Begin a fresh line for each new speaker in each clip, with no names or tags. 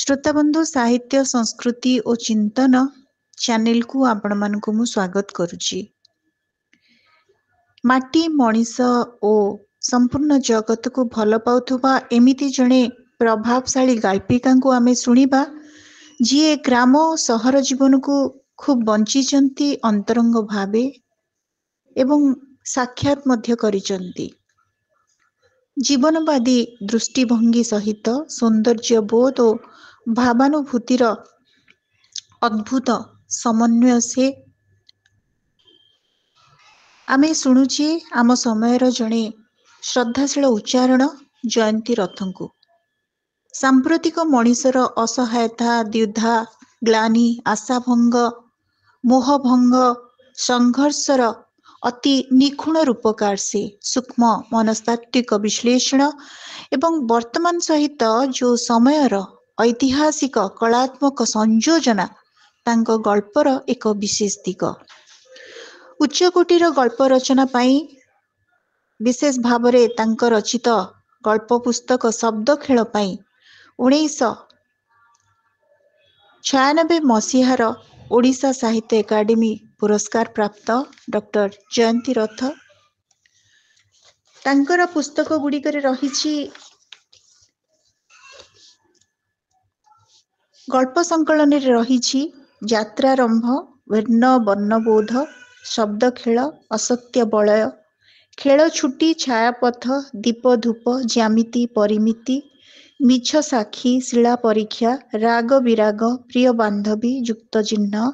श्रोताबंधु साहित्य संस्कृति और चिंतन चैनल को आपण मानकु मु स्वागत करुची। माटी मनीष ओ संपूर्ण जगत को भल पाउथुबा एमिति जणे प्रभावशाली गाल्पिका को आमे सुनिबा जी ग्राम और सहर जीवन को खूब बंचिचंती अंतरंग भावे एवं साक्षात मध्य करिचंती। जीवनवादी दृष्टिभंगी सहित सौंदर्य बोध और भावानुभूतिर अद्भुत समन्वय से आमे शुणुचे आम समयर जणे श्रद्धाशील उच्चारण जयंती रथंकु। सांप्रतिक मनीषर असहायता, द्विधा, ग्लानि, आशाभंग, मोहभंग, संघर्षर अति निखुण रूपकार से सूक्ष्म मनस्तात्विक विश्लेषण एवं वर्तमान सहित जो समयर ऐतिहासिक कलात्मक संयोजना तांको गल्पर एक विशेष दिग। उच्चकोटीर गल्प रचना पाई विशेष भावरे तांको रचित गल्प पुस्तक शब्द खेल पाई 1996 मसीहार ओडिशा साहित्य एकाडेमी पुरस्कार प्राप्त डॉक्टर जयंती रथ तांकर पुस्तक गुड़िकरे रहिछि गल्प संकलन रहिछि यात्रारंभ, वर्ण वर्णबोध, शब्द खेल, असत्य बलय, खेल छुट्टी, छायापथ, दीप धूप, ज्यामिति परिमिति, मिछ साक्षी, शिला परीक्षा, राग विराग, प्रिय बांधवी, युक्त चिन्ह,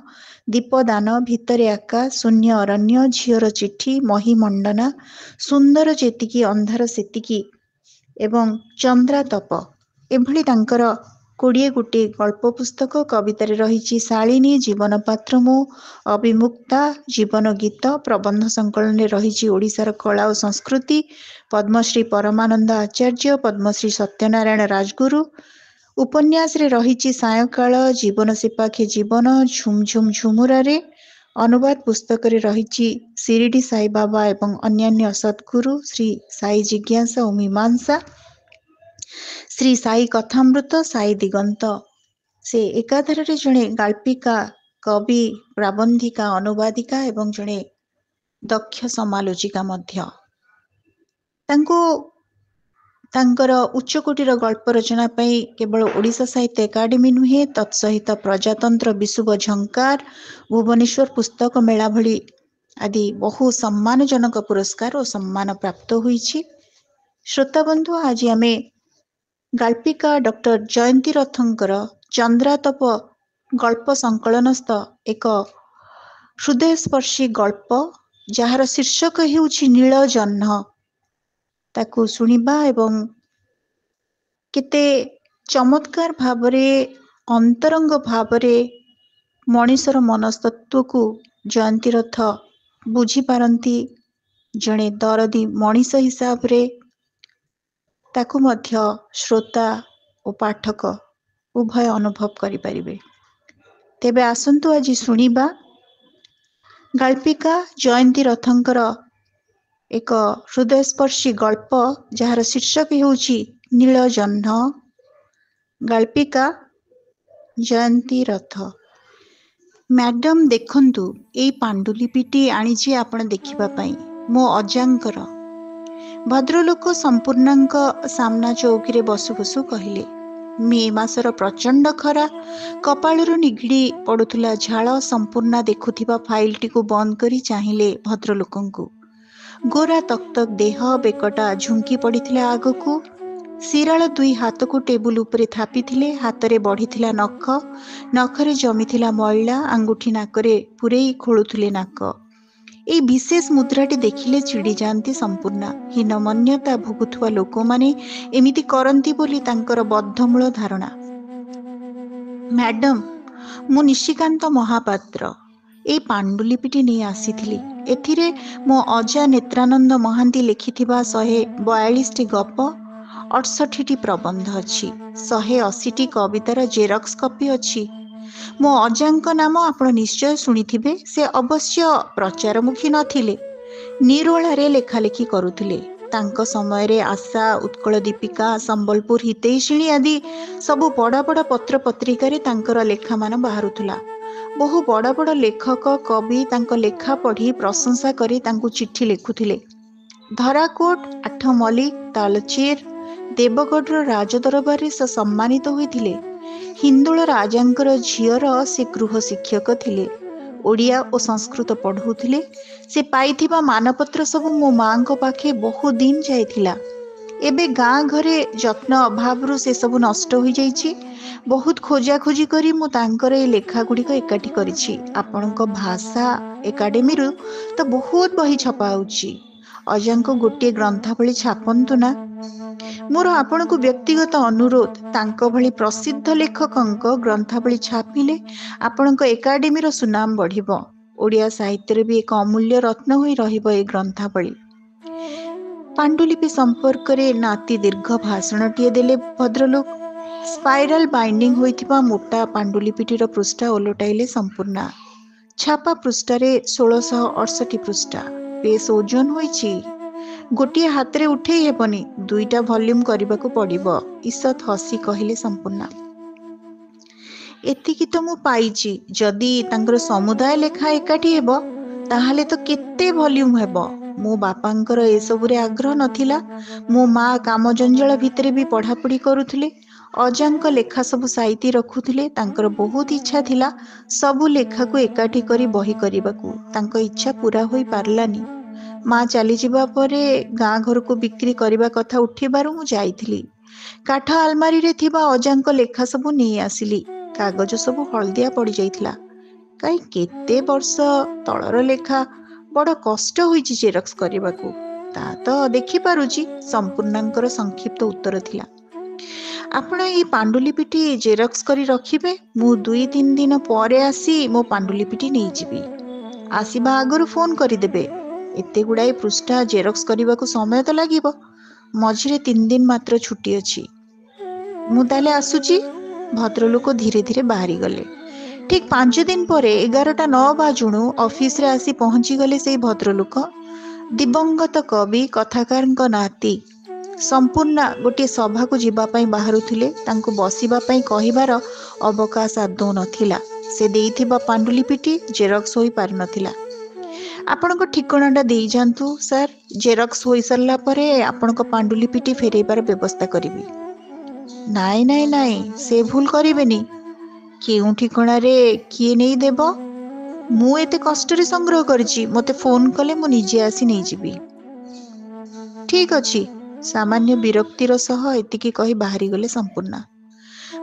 दीपदान, भितरे आकाश, शून्य अरण्य, झीर चिठी, महीमंडना, सुंदर जेतिकी अंधार सेतिकी एवं चंद्रातप एभली तांकर 20 गोटे गल्प पुस्तक कवितारे रहिछि शालिनी, जीवन पात्र मो, अभिमुक्ता, जीवन गीत, प्रबंध संकलन रहिछि ओडिशार कला और संस्कृति, पद्मश्री परमानंद आचार्य, पद्मश्री सत्यनारायण राजगुरु, उपन्यास रे रहिछि सायकाल, जीवन सेपाखे जीवन, झुमझुम झुमुरारे, अनुवाद पुस्तक रे रहिछि शिरडी साई बाबा एवं अन्यान्य सद्गुरु, श्री साई जिज्ञासा और मीमांसा, श्री साई कथामृत, साई दिगंत। से एकाधार जड़े गाल्पिका, कवि, प्राबंधिका, अनुवादिका एवं जड़े दक्ष समालोचिका मध्य। तांको तांकर उच्चकोटीर गल्प रचना पाई केवल ओडिशा साहित्य एकाडेमी नुहे तत्सहित प्रजातंत्र विशुभ झंकार, भुवनेश्वर पुस्तक मेला भली आदि बहु सम्मानजनक पुरस्कार और सम्मान प्राप्त हुईछि। श्रोताबंधु आज आमे गाल्पिका डॉक्टर जयंती रथंकर चंद्रातप गल्प संकलनस्थ एक हृदयस्पर्शी गल्प जार शीर्षक हेउछि नील जह्न ताकू सुनिबा एवं केते चमत्कार भावरे अंतरंग भावरे मनीषर मनस्तत्व को जयंती रथ बुझी पारंती। जणे दरदी मनीष हिसाब रे ताकू मध्य श्रोता और पाठक उभय अनुभव करि परिबे। तेबे आसंतु आज सुनिबा गाल्पिका जयंती रथंकर एक हृदयस्पर्शी गल्प जार शीर्षक हेउछि नील जह्न। गाल्पिका जयंती रथ। मैडम देखंतु एई पांडुलिपिटी आनिछि आपण देखिबा पई मो अजांकर। भद्रलोक संपूर्णांक सामना चौकीरे बसु बसु कहले। मे मासर प्रचंड खरा, कपाळरू निगिड़ी पड़ुथुला झाळ। संपूर्णा देखुथिबा फाइलटी को बंद करी चाहिए भद्रलोकंकु। गोरा तकतक देह, बेकटा झुंकी पड़िथिला आगकू। शिराळ दुई हाथ को टेबुल उपरे थापिथिले। हातरे बढ़िथिला नख, नखरे जमिथिला मैला, आंगुठी नाकरे पुरेई खोलुथुले नाक। ए विशेष मुद्राटी देखिले चिड़ी जाती संपूर्णा। हीनमन्यता भोगुथुवा लोक माने एमिति करंती बोली तांकर बद्धमूल धारणा। मैडम मु निशिकांत महापात्र ए पांडुलिपिटी नहीं आसीथिली। एथिरे मो अजा नेत्रानंद महांती लिखिथिबा 142 गप, 68 प्रबंध अछि, 180 कवितार जेरक्स कॉपी अछि। मो अजांक नाम आपण निश्चय शुणिथिबे। से अवश्य प्रचारमुखी नथिले, निरोळारे लेखालेखी करुथिले। तांको समय रे आशा, उत्कल दीपिका, संबलपुर हितैषिणी आदि सबु बड़ बड़ पत्र पत्रिका रे तांकर लेखा मान बाहरुथुला। बहु बड़ बड़ लेखक कवि तांको लेखा पढ़ी प्रशंसा करी तांको चिट्ठी लिखुथिले। धराकोट, आठमल्लिक, तालचेर, देवगढ़ राजदरबार से सम्मानित होइथिले। हिंदोल राजांकर झीयर से गृह शिक्षक थिले। ओडिया और संस्कृत पढ़ौथिले। से पाइथिबा मानपत्र सब मो मां को पाखे बहु दिन जाइथिला। एबे गाँ घरे जत्न अभाव से सब नष्ट हो जाइछि। बहुत खोजा खोजी करी मु तांकर ए लेखा गुड़िक एकाठी करिछि। आपणक भाषा एकाडेमी रु तो बहुत बही छपा होछि। अजांको गोटे ग्रंथावली छापंतु ना। मोर आपणको व्यक्तिगत अनुरोध, तांको भली प्रसिद्ध लेखकंक ग्रंथावली छापिले आपणको एकाडेमी रो सुनाम बढ़िबो। ओडिया साहित्य रे भी एक अमूल्य रत्न होई रहिबो ए ग्रंथावली। पांडुलिपि संपर्क रे नाती दीर्घ भाषणटीए देले भद्रलोक। स्पाइराल बाइंडिंग होइथिबा मोटा पांडुलिपिटीर पृष्ठा ओलटाइले संपूर्णा। छापा पृष्ठारे 1668 पृष्ठा। बेस ओजन होइछि। गोटे हाथ रे उठेई हेबनी, दुईटा वॉल्यूम करबाकू पड़िबो। ईषत हसी कहिले संपूर्णा। एतिकी तो मु पाइछि। जदि तांकर समुदाय लेखा एकाठी हेबो ताहाले तो केते वॉल्यूम हेबो। मो बापांकर ए सबुरे आग्रह नथिला। मो माँ काम जंजाल भितरे भी पढ़ापढ़ी करुथिले। अजांक लेखा सबु साइती रखुथिले। तांकर बहुत इच्छा थिला सबु लेखा को एकाठी करी बही करिबाकू। तांको इच्छा पूरा होई पारलानी। माँ चली जिबा परे गाँ घर को बिक्री करबा कथा उठिबारु मु जाइथिली। काठ आलमारी रे थिबा अजांक लेखा सबु नहीं आसिली। कागज सबु हलदिया पड़ी जाइथिला। काई केते वर्ष तळर लेखा बड़ कष्ट होइछि जेरक्स करबाकू। ता तो देखि पारुछि, संपूर्णांकर संक्षिप्त उत्तर थिला। आपण ए पांडुलिपिटी जेरक्स करी रखिबे। मु 2-3 दिन परे आसी मो पांडुलिपिटी नहीं जिबी। आसीबा आगरु फोन करी देबे। एते गुडाई पृष्ठा जेरक्स करबाकू समय तो लागिबो। मझिरे 3 दिन मात्र छुट्टी अछि। मु ताले आसुची। भद्रलोक धीरे धीरे बाहरी गले। ठीक 5 दिन परे 11टा 9 बाजुणु ऑफिस रे आसी पहुंची गले से भद्रलोक। दिवंगत कवि कथाकार नाती संपूर्णा गोटे सभा को जीवा पाई बाहरुथिले। तांको बसिबा पाई कहिबार अवकाश आदौ नथिला। से देइथिबा पांडुलिपिटी जेरक्स होई पार नथिला। आपणको ठिकाणाटा देई जांतु सर। जेरक्स होई सरला परे आपणको पांडुलिपिटी फेरेबार व्यवस्था करिबी। नाई नाई नाई, से भूल करिबेनी। केउ ठिकाणा रे किए नहीं देबो? मु एते कष्ट रे संग्रह करछि। मते फोन कले मु निजे आसी नहीं जिबी। ठीक अछि। सामान्य विरक्तिर सह एतिकी कही बाहरी गले संपूर्णा।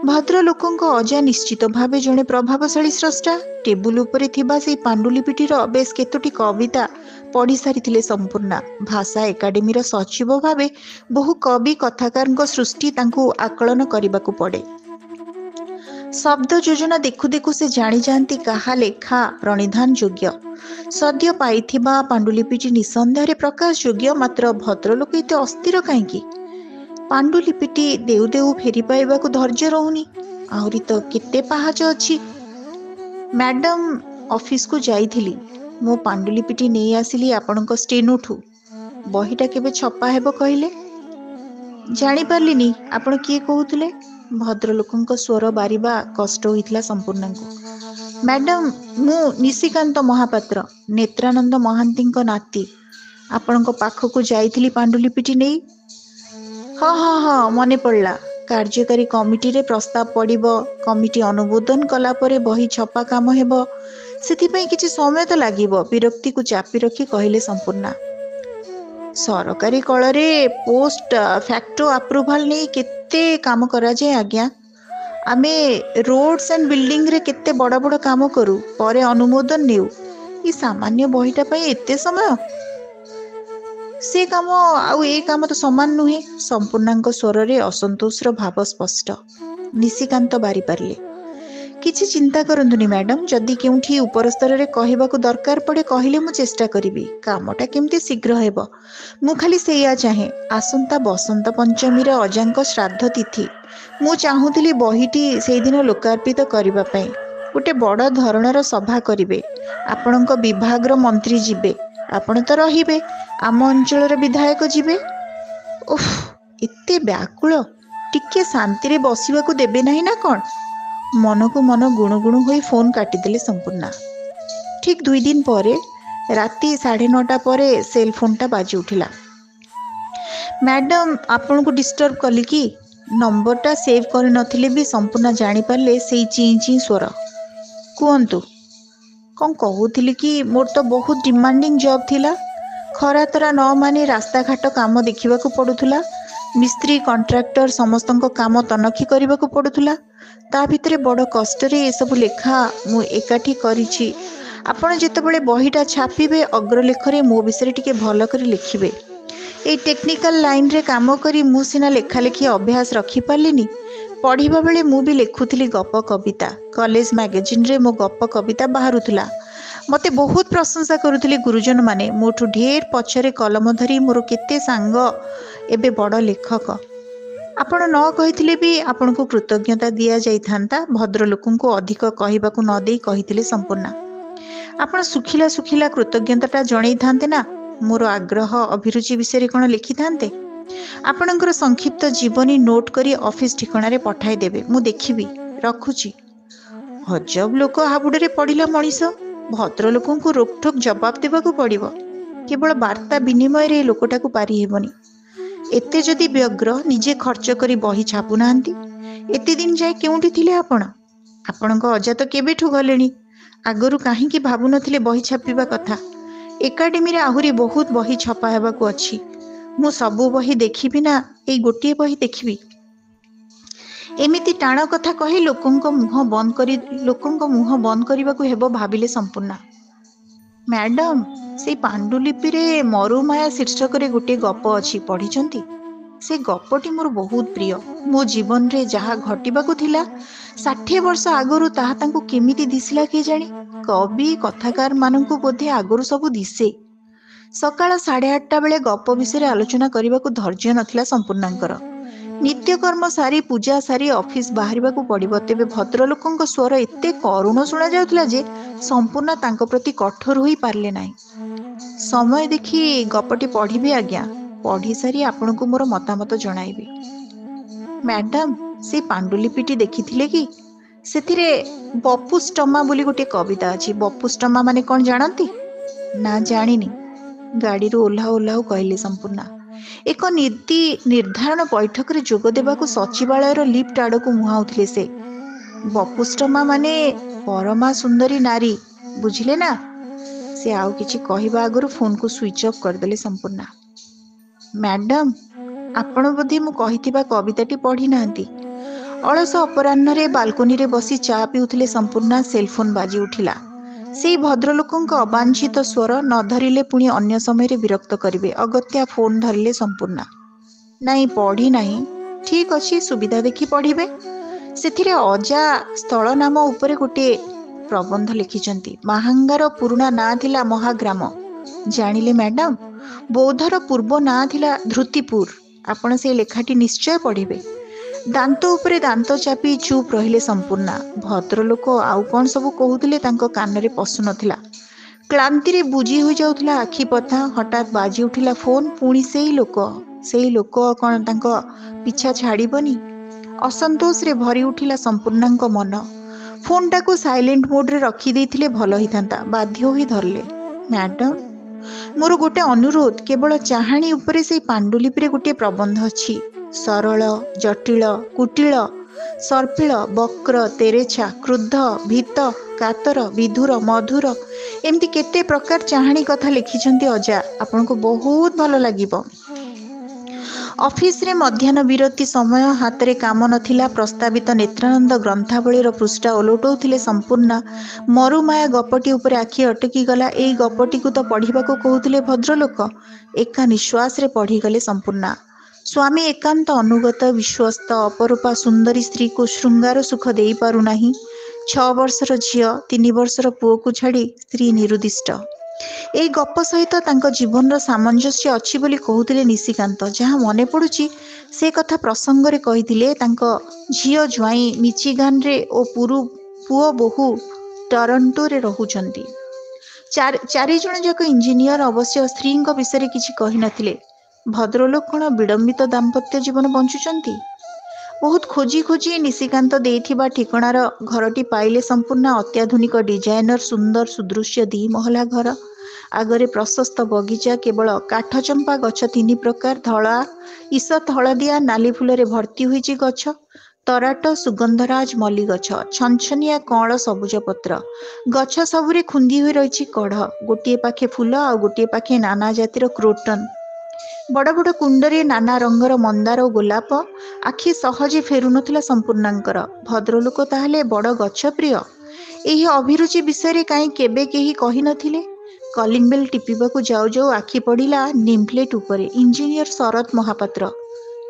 भद्रलोकंक अजा निश्चित भावे जणे प्रभावशाली स्रष्टा। टेबुल उपरे थिबा सेई पांडुलिपिटीर बेस केतोटी कविता पढ़ी सारिथिले संपूर्णा। भाषा एकाडेमीर सचिव भावे बहु कवि कथाकारଙ୍କ सृष्टि तांकु आकलन करिबाकू पड़े। शब्द योजना देखु देखु से जानी जाती कहा लेखा प्रणिधान योग्य। सद्य पाइथिबा पांडुलिपिटी निसंदेह प्रकाश योग्य। मात्र भद्रलोक एते अस्थिर काईकि? पांडुलिपिटी देउ देउ फेरी पाइबाकू धैर्य रहुनी। आहुरी तो केते पाहाच अछि। मैडम ऑफिस को जाइथिली। मो पांडुलिपिटी नहीं आसिली आपणक स्टेनोठू। बहीटा केबे छपा हेबो कहिले? जानी पारलिनी। आपण किए कहूतले? भद्रलोकंक स्वर बारिबा कष्ट होइथिला संपूर्णांको। मैडम मु निशिकांत महापात्र, नेत्रानंद महांतींक नाती। आपणक पाखकू जाइथिली पांडुलिपिटी नहीं। हाँ हाँ हाँ, मने पड़ला। कार्यकारी कमिटी रे प्रस्ताव पड़िबो। कमिटी अनुमोदन कला परे बही छपा काम हेबो। सेथिपई किछि समय तो लागिबो। विरक्ति को चापी रखी कहिले संपूर्णा। सरकारी कलरे पोस्ट फैक्टो अप्रूवल नहीं केते काम करा जाए आज्ञा। आमे रोड्स एंड बिल्डिंग रे केते बड़ा बड़ा काम करू, परे अनुमोदन नेउ। ई सामान्य बहीटा पई एते समय? से काम आउ ए काम तो समान नुहे। संपूर्णांक स्वर रे असंतोषर भाव स्पष्ट। निशिकांत बारी पारले। किछि चिंता करंतुनी मैडम। जदि केउठी ऊपर स्तर रे कहिबाकू दरकार पड़े कहिले मु चेष्टा करिबी। कामटा केमती शीघ्र हेबो मु खाली सेया चाहे। आसंता बसंत पंचमी रे अजांक श्राद्ध तिथि। मु चाहूतिली बहीटी सेई दिन लोकार्पित करिबा पई। गोटे बड़ धरणर सभा करिवे। आपणक विभाग रो मंत्री जिबे। आपण तो रहिबे। आम अंचल विधायक जिबे। ଓଃ, ଏତେ ବ୍ୟାକୁଳ, ଟିକେ ଶାନ୍ତିରେ ବସିବାକୁ ଦେବେ ନାହିଁ ନା କ'ଣ? ମନକୁ ମନ ଗୁଣୁଗୁଣୁ ହୋଇ ଫୋନ୍ କାଟିଦେଲେ ସମ୍ପୂର୍ଣ୍ଣା। ଠିକ୍ 2 ଦିନ ପରେ ରାତି 9:30 ପରେ ସେଲ୍ ଫୋନ୍ଟା ବାଜି ଉଠିଲା। ମ୍ୟାଡ଼ାମ୍, ଆପଣଙ୍କୁ ଡିଷ୍ଟର୍ବ କଲି କି? ନମ୍ବରଟା ସେଭ୍ କରିନଥିଲେ ବି ସମ୍ପୂର୍ଣ୍ଣା ଜାଣିପାରିଲେ ସେଇ ଚିଁ ଚିଁ ସ୍ୱର। କୁହନ୍ତୁ। କ'ଣ କହୁଥିଲି କି, ମୋର ତ ବହୁତ ଡିମାଣ୍ଡିଂ ଜବ୍ ଥିଲା। ଖରାତରା ନ ମାନି ରାସ୍ତାଘାଟ କାମ ଦେଖିବାକୁ ପଡ଼ୁଥିଲା। ମିସ୍ତ୍ରୀ, କଣ୍ଟ୍ରାକ୍ଟର ସମସ୍ତଙ୍କ କାମ ତନଖି କରିବାକୁ ପଡ଼ୁଥିଲା। ତା ଭିତରେ ବଡ଼ କଷ୍ଟରେ ଏସବୁ ଲେଖା ମୁଁ ଏକାଠି କରିଛି। ଆପଣ ଯେତେବେଳେ ବହିଟା ଛାପିବେ, ଅଗ୍ରଲେଖରେ ମୋ ବିଷୟରେ ଟିକେ ଭଲ କରି ଲେଖିବେ। ଏଇ ଟେକ୍ନିକାଲ ଲାଇନ୍ରେ କାମ କରି ମୁଁ ସିନା ଲେଖାଲେଖି ଅଭ୍ୟାସ ରଖିପାରିଲିନି, ପଢ଼ିବା ବେଳେ ମୁଁ ବି ଲେଖୁଥିଲି ଗପ କବିତା। କଲେଜ ମ୍ୟାଗାଜିନ୍ରେ ମୋ ଗପ କବିତା ବାହାରୁଥିଲା। ମୋତେ ବହୁତ ପ୍ରଶଂସା କରୁଥିଲେ ଗୁରୁଜନମାନେ। ମୋଠୁ ଢେର ପଛରେ କଲମ ଧରି ମୋର କେତେ ସାଙ୍ଗ ଏବେ ବଡ଼ ଲେଖକ। ଆପଣ ନ କହିଥିଲେ ବି ଆପଣଙ୍କୁ କୃତଜ୍ଞତା ଦିଆଯାଇଥାନ୍ତା। ଭଦ୍ରଲୋକଙ୍କୁ ଅଧିକ କହିବାକୁ ନ ଦେଇ କହିଥିଲେ ସମ୍ପୂର୍ଣ୍ଣା। ଆପଣ ଶୁଖିଲା ଶୁଖିଲା କୃତଜ୍ଞତାଟା ଜଣେଇଥାନ୍ତେ ନା। ମୋର ଆଗ୍ରହ ଅଭିରୁଚି ବିଷୟରେ କ'ଣ ଲେଖିଥାନ୍ତେ? ଆପଣଙ୍କର ସଂକ୍ଷିପ୍ତ ଜୀବନୀ ନୋଟ୍ କରି ଅଫିସ ଠିକଣାରେ ପଠାଇ ଦେବେ, ମୁଁ ଦେଖିବି। ରଖୁଛି। ଅଜବ ଲୋକ ହାବୁଡ଼ରେ ପଡ଼ିଲା ମଣିଷ। ଭଦ୍ରଲୋକଙ୍କୁ ରୋକଠୋକ ଜବାବ ଦେବାକୁ ପଡ଼ିବ। କେବଳ ବାର୍ତ୍ତା ବିନିମୟରେ ଏ ଲୋକଟାକୁ ପାରି ହେବନି। ଏତେ ଯଦି ବ୍ୟଗ୍ର, ନିଜେ ଖର୍ଚ୍ଚ କରି ବହି ଛାପୁନାହାନ୍ତି। ଏତେ ଦିନ ଯାଏ କେଉଁଠି ଥିଲେ ଆପଣ? ଆପଣଙ୍କ ଅଜା ତ କେବେଠୁ ଗଲେଣି। ଆଗରୁ କାହିଁକି ଭାବୁନଥିଲେ ବହି ଛାପିବା କଥା? ଏକାଡେମୀରେ ଆହୁରି ବହୁତ ବହି ଛପା ହେବାକୁ ଅଛି। ମୁଁ ସବୁ ବହି ଦେଖିବି ନା ଏଇ ଗୋଟିଏ ବହି ଦେଖିବି? ଏମିତି ଟାଣ କଥା କହି ଲୋକଙ୍କ ମୁହଁ ବନ୍ଦ କରିବାକୁ ହେବ ଭାବିଲେ ସମ୍ପୂର୍ଣ୍ଣା। ମ୍ୟାଡ଼ାମ୍, ସେଇ ପାଣ୍ଡୁଲିପିରେ ମରୁମାୟା ଶୀର୍ଷକରେ ଗୋଟିଏ ଗପ ଅଛି, ପଢ଼ିଛନ୍ତି? ସେ ଗପଟି ମୋର ବହୁତ ପ୍ରିୟ। ମୋ ଜୀବନରେ ଯାହା ଘଟିବାକୁ ଥିଲା 60 ବର୍ଷ ଆଗରୁ, ତାହା ତାଙ୍କୁ କେମିତି ଦିଶିଲା କେଜାଣି? କବି କଥାକାରମାନଙ୍କୁ ବୋଧେ ଆଗରୁ ସବୁ ଦିଶେ। ସକାଳ 8:30 ବେଳେ ଗପ ବିଷୟରେ ଆଲୋଚନା କରିବାକୁ ଧୈର୍ଯ୍ୟ ନଥିଲା ସମ୍ପୂର୍ଣ୍ଣାଙ୍କର। ନିତ୍ୟକର୍ମ ସାରି, ପୂଜା ସାରି ଅଫିସ ବାହାରିବାକୁ ପଡ଼ିବ। ତେବେ ଭଦ୍ରଲୋକଙ୍କ ସ୍ୱର ଏତେ କରୁଣ ଶୁଣାଯାଉଥିଲା ଯେ ସମ୍ପୂର୍ଣ୍ଣା ତାଙ୍କ ପ୍ରତି କଠୋର ହୋଇ ପାରିଲେ ନାହିଁ। ସମୟ ଦେଖି ଗପଟି ପଢ଼ିବି ଆଜ୍ଞା। ପଢ଼ି ସାରି ଆପଣଙ୍କୁ ମୋର ମତାମତ ଜଣାଇବି। ମ୍ୟାଡ଼ାମ୍, ସେ ପାଣ୍ଡୁଲିପିଟି ଦେଖିଥିଲେ କି? ସେଥିରେ ବପୁଷ୍ଟମା ବୋଲି ଗୋଟିଏ କବିତା ଅଛି। ବପୁଷ୍ଟମା ମାନେ କ'ଣ ଜାଣନ୍ତି? ନା, ଜାଣିନି। ଗାଡ଼ିରୁ ଓହ୍ଲାଉ କହିଲେ ସମ୍ପୂର୍ଣ୍ଣା। ଏକ ନୀତି ନିର୍ଦ୍ଧାରଣ ବୈଠକରେ ଯୋଗ ଦେବାକୁ ସଚିବାଳୟର ଲିଫ୍ଟ ଆଡ଼କୁ ମୁହାଁଉଥିଲେ ସେ। ବପୁଷ୍ଟମା ମାନେ ପରମା ସୁନ୍ଦରୀ ନାରୀ, ବୁଝିଲେ ନା? ସେ ଆଉ କିଛି କହିବା ଆଗରୁ ଫୋନ୍କୁ ସୁଇଚ୍ ଅଫ୍ କରିଦେଲେ ସମ୍ପୂର୍ଣ୍ଣା। ମ୍ୟାଡ଼ାମ୍, ଆପଣ ବୋଧେ ମୁଁ କହିଥିବା କବିତାଟି ପଢ଼ି ନାହାନ୍ତି। ଅଳସ ଅପରାହ୍ନରେ ବାଲକୋନିରେ ବସି ଚା ପିଉଥିଲେ ସମ୍ପୂର୍ଣ୍ଣା। ସେଲ୍ଫୋନ୍ ବାଜି ଉଠିଲା। ସେଇ ଭଦ୍ରଲୋକଙ୍କ ଅବାଞ୍ଛିତ ସ୍ୱର। ନ ଧରିଲେ ପୁଣି ଅନ୍ୟ ସମୟରେ ବିରକ୍ତ କରିବେ। ଅଗତ୍ୟା ଫୋନ୍ ଧରିଲେ ସମ୍ପୂର୍ଣ୍ଣା। ନାଇଁ, ପଢ଼ି ନାହିଁ। ଠିକ୍ ଅଛି, ସୁବିଧା ଦେଖି ପଢ଼ିବେ। ସେଥିରେ ଅଜା ସ୍ଥଳ ନାମ ଉପରେ ଗୋଟିଏ ପ୍ରବନ୍ଧ ଲେଖିଛନ୍ତି। ମାହାଙ୍ଗାର ପୁରୁଣା ନାଁ ଥିଲା ମହାଗ୍ରାମ, ଜାଣିଲେ ମ୍ୟାଡ଼ାମ୍? ବୌଦ୍ଧର ପୂର୍ବ ନାଁ ଥିଲା ଧୃତିପୁର। ଆପଣ ସେଇ ଲେଖାଟି ନିଶ୍ଚୟ ପଢ଼ିବେ। ଦାନ୍ତ ଉପରେ ଦାନ୍ତ ଚାପି ଚୁପ୍ ରହିଲେ ସମ୍ପୂର୍ଣ୍ଣା। ଭଦ୍ରଲୋକ ଆଉ କ'ଣ ସବୁ କହୁଥିଲେ ତାଙ୍କ କାନରେ ପଶୁନଥିଲା। କ୍ଳାନ୍ତିରେ ବୁଜି ହୋଇଯାଉଥିଲା ଆଖିପତା। ହଠାତ୍ ବାଜି ଉଠିଲା ଫୋନ୍। ପୁଣି ସେଇ ଲୋକ କ'ଣ ତାଙ୍କ ପିଛା ଛାଡ଼ିବନି? ଅସନ୍ତୋଷରେ ଭରି ଉଠିଲା ସମ୍ପୂର୍ଣ୍ଣାଙ୍କ ମନ। ଫୋନ୍ଟାକୁ ସାଇଲେଣ୍ଟ ମୋଡ଼ରେ ରଖିଦେଇଥିଲେ ଭଲ ହେଇଥାନ୍ତା। ବାଧ୍ୟ ହୋଇ ଧରିଲେ। ମ୍ୟାଡ଼ାମ୍, ମୋର ଗୋଟେ ଅନୁରୋଧ। କେବଳ ଚାହାଣୀ ଉପରେ ସେଇ ପାଣ୍ଡୁଲିପିରେ ଗୋଟିଏ ପ୍ରବନ୍ଧ ଅଛି। ସରଳ, ଜଟିଳ, କୁଟିଳ, ସର୍ପିଳ, ବକ୍ର, ତେରେଛା, କ୍ରୁଦ୍ଧ, ଭୀତ, କାତର, ବିଧୁର, ମଧୁର, ଏମିତି କେତେ ପ୍ରକାର ଚାହାଣୀ କଥା ଲେଖିଛନ୍ତି ଅଜା। ଆପଣଙ୍କୁ ବହୁତ ଭଲ ଲାଗିବ। ଅଫିସରେ ମଧ୍ୟାହ୍ନ ବିରତି ସମୟ। ହାତରେ କାମ ନଥିଲା। ପ୍ରସ୍ତାବିତ ନେତ୍ରାନନ୍ଦ ଗ୍ରନ୍ଥାବଳୀର ପୃଷ୍ଠା ଓଲଟଉଥିଲେ ସମ୍ପୂର୍ଣ୍ଣା। ମରୁମାୟା ଗପଟି ଉପରେ ଆଖି ଅଟକିଗଲା। ଏଇ ଗପଟିକୁ ତ ପଢ଼ିବାକୁ କହୁଥିଲେ ଭଦ୍ରଲୋକ। ଏକା ନିଶ୍ୱାସରେ ପଢ଼ିଗଲେ ସମ୍ପୂର୍ଣ୍ଣା। ସ୍ୱାମୀ ଏକାନ୍ତ ଅନୁଗତ, ବିଶ୍ୱସ୍ତ। ଅପରୂପା ସୁନ୍ଦରୀ ସ୍ତ୍ରୀକୁ ଶୃଙ୍ଗାର ସୁଖ ଦେଇପାରୁନାହିଁ। 6 ବର୍ଷର ଝିଅ, 3 ବର୍ଷର ପୁଅକୁ ଛାଡ଼ି ସ୍ତ୍ରୀ ନିରୁଦ୍ଦିଷ୍ଟ। ଏଇ ଗପ ସହିତ ତାଙ୍କ ଜୀବନର ସାମଞ୍ଜସ୍ୟ ଅଛି ବୋଲି କହୁଥିଲେ ନିଶିକାନ୍ତ। ଯାହା ମନେ ପଡ଼ୁଛି, ସେ କଥା ପ୍ରସଙ୍ଗରେ କହିଥିଲେ ତାଙ୍କ ଝିଅ ଜ୍ୱାଇଁ ମିଚିଗାନରେ ଓ ପୁଅ ବୋହୂ ଟରଣ୍ଟୋରେ ରହୁଛନ୍ତି। 4 ଜଣ ଯାକ ଇଞ୍ଜିନିୟର। ଅବଶ୍ୟ ସ୍ତ୍ରୀଙ୍କ ବିଷୟରେ କିଛି କହିନଥିଲେ। ଭଦ୍ରଲୋକ କ'ଣ ବିଡ଼ମ୍ବିତ ଦାମ୍ପତ୍ୟ ଜୀବନ ବଞ୍ଚୁଛନ୍ତି? ବହୁତ ଖୋଜି ଖୋଜି ନିଶିକାନ୍ତ ଦେଇଥିବା ଠିକଣାର ଘରଟି ପାଇଲେ ସମ୍ପୂର୍ଣ୍ଣ। ଅତ୍ୟାଧୁନିକ ଡିଜାଇନର, ସୁନ୍ଦର ସୁଦୃଶ୍ୟ 2 ମହଲା ଘର। ଆଗରେ ପ୍ରଶସ୍ତ ବଗିଚା, କେବଳ କାଠଚମ୍ପା ଗଛ 3 ପ୍ରକାର, ଧଳା, ଇଷତ୍ ହଳଦିଆ, ନାଲି ଫୁଲରେ ଭର୍ତ୍ତି ହୋଇଛି ଗଛ। ତରାଟ, ସୁଗନ୍ଧରାଜ, ମଲ୍ଲି ଗଛ, ଛନଛନିଆ କଅଁଳ ସବୁଜ ପତ୍ର। ଗଛ ସବୁରେ ଖୁନ୍ଦି ହୋଇ ରହିଛି କଢ଼। ଗୋଟିଏ ପାଖେ ଫୁଲ ଆଉ ଗୋଟିଏ ପାଖେ ନାନା ଜାତିର କ୍ରୋଟନ। ବଡ଼ ବଡ଼ କୁଣ୍ଡରେ ନାନା ରଙ୍ଗର ମନ୍ଦାର ଓ ଗୋଲାପ। ଆଖି ସହଜେ ଫେରୁନଥିଲା ସମ୍ପୂର୍ଣ୍ଣାଙ୍କର। ଭଦ୍ରଲୋକ ତାହେଲେ ବଡ଼ ଗଛ ପ୍ରିୟ। ଏହି ଅଭିରୁଚି ବିଷୟରେ କାହିଁ କେବେ କେହି କହିନଥିଲେ? କଲିଂ ବେଲ୍ ଟିପିବାକୁ ଯାଉ ଯାଉ ଆଖି ପଡ଼ିଲା ନେମ୍ପ୍ଲେଟ୍ ଉପରେ, ଇଞ୍ଜିନିୟର ଶରତ ମହାପାତ୍ର।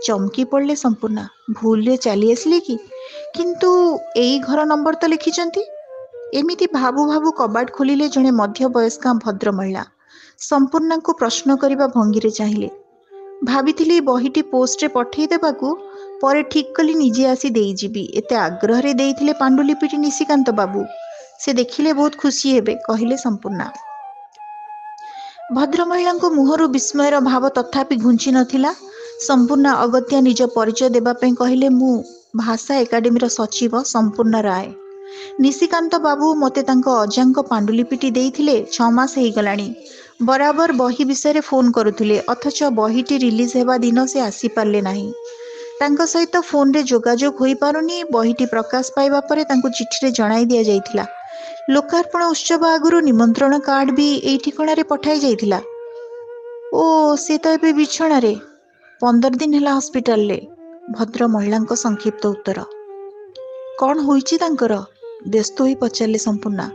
ଚମକି ପଡ଼ିଲେ ସମ୍ପୂର୍ଣ୍ଣା। ଭୁଲରେ ଚାଲି ଆସିଲେ କି? କିନ୍ତୁ ଏଇ ଘର ନମ୍ବର ତ ଲେଖିଛନ୍ତି। ଏମିତି ଭାବୁ ଭାବୁ କବାଟ ଖୋଲିଲେ ଜଣେ ମଧ୍ୟବୟସ୍କା ଭଦ୍ରମହିଳା। ସମ୍ପୂର୍ଣ୍ଣାଙ୍କୁ ପ୍ରଶ୍ନ କରିବା ଭଙ୍ଗୀରେ ଚାହିଁଲେ। ଭାବିଥିଲି ବହିଟି ପୋଷ୍ଟରେ ପଠେଇ ଦେବାକୁ, ପରେ ଠିକ୍ କଲି ନିଜେ ଆସି ଦେଇଯିବି। ଏତେ ଆଗ୍ରହରେ ଦେଇଥିଲେ ପାଣ୍ଡୁଲିପିଟି ନିଶିକାନ୍ତ ବାବୁ। ସେ ଦେଖିଲେ ବହୁତ ଖୁସି ହେବେ, କହିଲେ ସମ୍ପୂର୍ଣ୍ଣା। ଭଦ୍ରମହିଳାଙ୍କ ମୁହଁରୁ ବିସ୍ମୟର ଭାବ ତଥାପି ଘୁଞ୍ଚି ନଥିଲା। ସମ୍ପୂର୍ଣ୍ଣା ଅଗତ୍ୟା ନିଜ ପରିଚୟ ଦେବା ପାଇଁ କହିଲେ, ମୁଁ ଭାଷା ଏକାଡେମୀର ସଚିବ ସମ୍ପୂର୍ଣ୍ଣା ରାୟ। ନିଶିକାନ୍ତ ବାବୁ ମୋତେ ତାଙ୍କ ଅଜାଙ୍କ ପାଣ୍ଡୁଲିପିଟି ଦେଇଥିଲେ। 6 ମାସ ହେଇଗଲାଣି। ବରାବର ବହି ବିଷୟରେ ଫୋନ୍ କରୁଥିଲେ, ଅଥଚ ବହିଟି ରିଲିଜ୍ ହେବା ଦିନ ସେ ଆସିପାରିଲେ ନାହିଁ। ତାଙ୍କ ସହିତ ଫୋନ୍ରେ ଯୋଗାଯୋଗ ହୋଇପାରୁନି। ବହିଟି ପ୍ରକାଶ ପାଇବା ପରେ ତାଙ୍କୁ ଚିଠିରେ ଜଣାଇ ଦିଆଯାଇଥିଲା। ଲୋକାର୍ପଣ ଉତ୍ସବ ଆଗରୁ ନିମନ୍ତ୍ରଣ କାର୍ଡ଼ ବି ଏଇ ଠିକଣାରେ ପଠାଇ ଯାଇଥିଲା। ଓ, ସେ ତ ଏବେ ବିଛଣାରେ, 15 ଦିନ ହେଲା ହସ୍ପିଟାଲରେ। ଭଦ୍ରମହିଳାଙ୍କ ସଂକ୍ଷିପ୍ତ ଉତ୍ତର। କ'ଣ ହୋଇଛି ତାଙ୍କର? ବ୍ୟସ୍ତ ହୋଇ ପଚାରିଲେ ସମ୍ପୂର୍ଣ୍ଣା।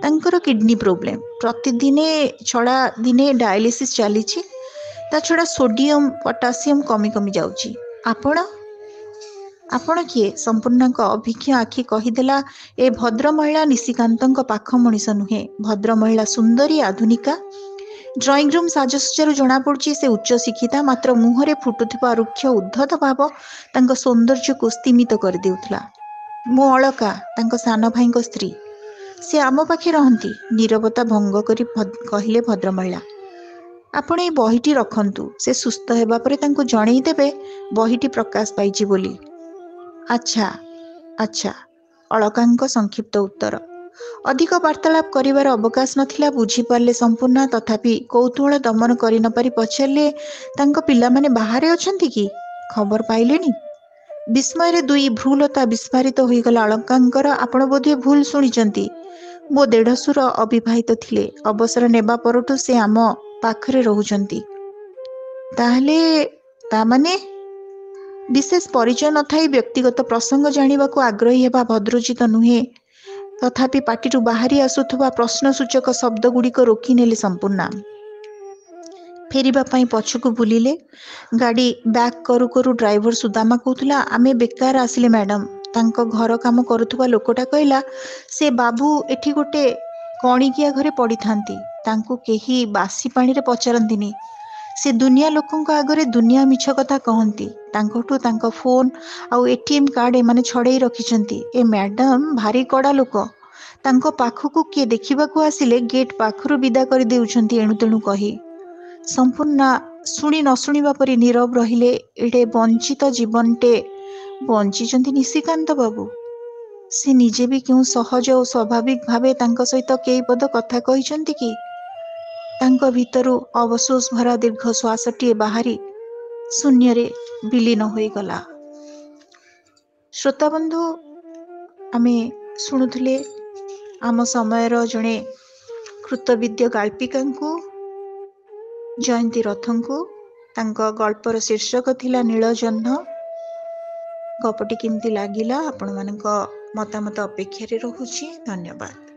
ତାଙ୍କର କିଡନୀ ପ୍ରୋବ୍ଲେମ୍। ପ୍ରତିଦିନେ ଛଡ଼ା ଦିନେ ଡାୟାଲିସିସ୍ ଚାଲିଛି। ତା ଛଡ଼ା ସୋଡ଼ିୟମ୍ ପଟାସିୟମ୍ କମି କମି ଯାଉଛି। ଆପଣ କିଏ? ସମ୍ପୂର୍ଣ୍ଣାଙ୍କ ଅଭିଜ୍ଞ ଆଖି କହିଦେଲା, ଏ ଭଦ୍ରମହିଳା ନିଶିକାନ୍ତଙ୍କ ପାଖ ମଣିଷ ନୁହେଁ। ଭଦ୍ରମହିଳା ସୁନ୍ଦରୀ, ଆଧୁନିକା। ଡ୍ରଇଂ ରୁମ୍ ସାଜସଜ୍ଜାରୁ ଜଣାପଡ଼ୁଛି ସେ ଉଚ୍ଚଶିକ୍ଷିତା। ମାତ୍ର ମୁହଁରେ ଫୁଟୁଥିବା ରୁକ୍ଷ ଉଦ୍ଧତ ଭାବ ତାଙ୍କ ସୌନ୍ଦର୍ଯ୍ୟକୁ ସ୍ତିମିତ କରିଦେଉଥିଲା। ମୁଁ ଅଳକା, ତାଙ୍କ ସାନ ଭାଇଙ୍କ ସ୍ତ୍ରୀ। ସେ ଆମ ପାଖେ ରହନ୍ତି। ନୀରବତା ଭଙ୍ଗ କରି କହିଲେ ଭଦ୍ରମହିଳା। ଆପଣ ଏ ବହିଟି ରଖନ୍ତୁ। ସେ ସୁସ୍ଥ ହେବା ପରେ ତାଙ୍କୁ ଜଣେଇ ଦେବେ ବହିଟି ପ୍ରକାଶ ପାଇଛି ବୋଲି। ଆଚ୍ଛା ଆଚ୍ଛା, ଅଳକାଙ୍କ ସଂକ୍ଷିପ୍ତ ଉତ୍ତର। ଅଧିକ ବାର୍ତ୍ତାଳାପ କରିବାର ଅବକାଶ ନଥିଲା, ବୁଝିପାରିଲେ ସମ୍ପୂର୍ଣ୍ଣା। ତଥାପି କୌତୂହଳ ଦମନ କରି ନପାରି ପଚାରିଲେ, ତାଙ୍କ ପିଲାମାନେ ବାହାରେ ଅଛନ୍ତି କି? ଖବର ପାଇଲେଣି? ବିସ୍ମୟରେ 2 ଭ୍ରୂଲତା ବିସ୍ଫାରିତ ହୋଇଗଲା ଅଳକାଙ୍କର। ଆପଣ ବୋଧହୁଏ ଭୁଲ ଶୁଣିଛନ୍ତି। ମୋ ଦେଢ଼ଶୁର ଅବିବାହିତ ଥିଲେ। ଅବସର ନେବା ପରଠୁ ସେ ଆମ ପାଖରେ ରହୁଛନ୍ତି। ତାମାନେ? ବିଶେଷ ପରିଚୟ ନଥାଇ ବ୍ୟକ୍ତିଗତ ପ୍ରସଙ୍ଗ ଜାଣିବାକୁ ଆଗ୍ରହୀ ହେବା ଭଦ୍ରୋଚିତ ନୁହେଁ। ତଥାପି ପାଟିରୁ ବାହାରି ଆସୁଥିବା ପ୍ରଶ୍ନସୂଚକ ଶବ୍ଦଗୁଡ଼ିକ ରୋକିନେଲେ ସମ୍ପୂର୍ଣ୍ଣା। ଫେରିବା ପାଇଁ ପଛକୁ ବୁଲିଲେ। ଗାଡ଼ି ବ୍ୟାକ୍ କରୁ କରୁ ଡ୍ରାଇଭର ସୁଦାମା କହୁଥିଲା, ଆମେ ବେକାର ଆସିଲେ ମ୍ୟାଡାମ୍। ତାଙ୍କ ଘର କାମ କରୁଥିବା ଲୋକଟା କହିଲା, ସେ ବାବୁ ଏଠି ଗୋଟେ କଣିକିଆ ଘରେ ପଡ଼ିଥାନ୍ତି। ତାଙ୍କୁ କେହି ବାସି ପାଣିରେ ପଚାରନ୍ତିନି। ସେ ଦୁନିଆ ଲୋକଙ୍କ ଆଗରେ ଦୁନିଆ ମିଛ କଥା କହନ୍ତି। ତାଙ୍କଠୁ ତାଙ୍କ ଫୋନ୍ ଆଉ ATM କାର୍ଡ଼ ଏମାନେ ଛଡ଼େଇ ରଖିଛନ୍ତି। ଏ ମ୍ୟାଡାମ୍ ଭାରି କଡ଼ା ଲୋକ। ତାଙ୍କ ପାଖକୁ କିଏ ଦେଖିବାକୁ ଆସିଲେ ଗେଟ୍ ପାଖରୁ ବିଦା କରିଦେଉଛନ୍ତି ଏଣୁ ତେଣୁ କହି। ସମ୍ପୂର୍ଣ୍ଣା ଶୁଣି ନ ଶୁଣିବା ପରି ନୀରବ ରହିଲେ। ଏଡ଼େ ବଞ୍ଚିତ ଜୀବନଟେ ବଞ୍ଚିଛନ୍ତି ନିଶିକାନ୍ତ ବାବୁ। ସେ ନିଜେ ବି କେଉଁ ସହଜ ଓ ସ୍ୱାଭାବିକ ଭାବେ ତାଙ୍କ ସହିତ କେଇ ପଦ କଥା କହିଛନ୍ତି କି? ତାଙ୍କ ଭିତରୁ ଅବସୋଷ ଭରା ଦୀର୍ଘ ଶ୍ୱାସଟିଏ ବାହାରି ଶୂନ୍ୟରେ ବିଲୀନ ହୋଇଗଲା। ଶ୍ରୋତାବନ୍ଧୁ, ଆମେ ଶୁଣୁଥିଲେ ଆମ ସମୟର ଜଣେ କୃତବିଦ୍ୟ ଗାଳ୍ପିକାଙ୍କୁ, ଜୟନ୍ତୀ ରଥଙ୍କୁ। ତାଙ୍କ ଗଳ୍ପର ଶୀର୍ଷକ ଥିଲା ନୀଳଜହ୍ନ। ଗପଟି କେମିତି ଲାଗିଲା ଆପଣମାନଙ୍କ ମତାମତ ଅପେକ୍ଷାରେ ରହୁଛି। ଧନ୍ୟବାଦ।